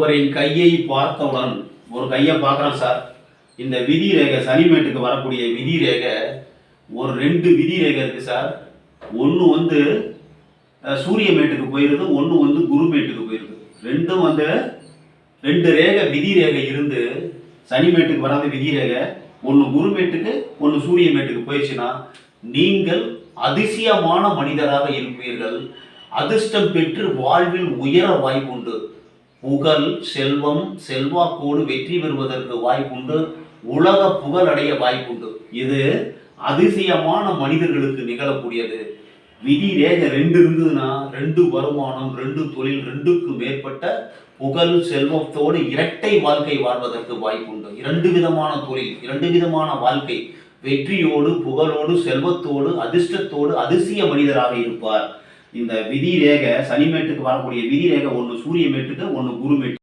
ஒருவரின் கையை பார்த்தவுடன் ஒரு கையை பார்க்குறோம் சார். இந்த விதி ரேகை சனிமேட்டுக்கு வரக்கூடிய விதி ரேகை ஒரு 2 விதி ரேகை இருக்குது சார். ஒன்று வந்து சூரிய மேட்டுக்கு போயிடுது, ஒன்று வந்து குரு மேட்டுக்கு போயிடுது. ரெண்டும் வந்து 2 ரேகை விதி ரேகை இருந்து சனிமேட்டுக்கு வராத விதி ரேகை ஒன்று குரு மேட்டுக்கு ஒன்று சூரிய மேட்டுக்கு போயிடுச்சுன்னா நீங்கள் அதிசயமான மனிதராக இருப்பீர்கள். அதிர்ஷ்டம் பெற்று வாழ்வில் உயர வாய்ப்புண்டு. புகழ், செல்வம், செல்வாக்கோடு வெற்றி பெறுவதற்கு வாய்ப்புண்டு. உலக புகழ் அடைய வாய்ப்புண்டு. இது அதிசயமான மனிதர்களுக்கு நிகழக்கூடியது. விதி ரேகை 2 இருந்ததுன்னா 2 வருமானம், 2 தொழில், 2க்கு மேற்பட்ட புகழ், செல்வத்தோடு இரட்டை வாழ்க்கை வாழ்வதற்கு வாய்ப்புண்டு. 2 விதமான தொழில், 2 விதமான வாழ்க்கை, வெற்றியோடு, புகழோடு, செல்வத்தோடு, அதிர்ஷ்டத்தோடு அதிசய மனிதராக இருப்பார். இந்த விதி ரேகை சனிமேட்டுக்கு வரக்கூடிய விதி ரேகை ஒன்று சூரிய மேட்டுக்கு ஒன்று குரு மேட்டு.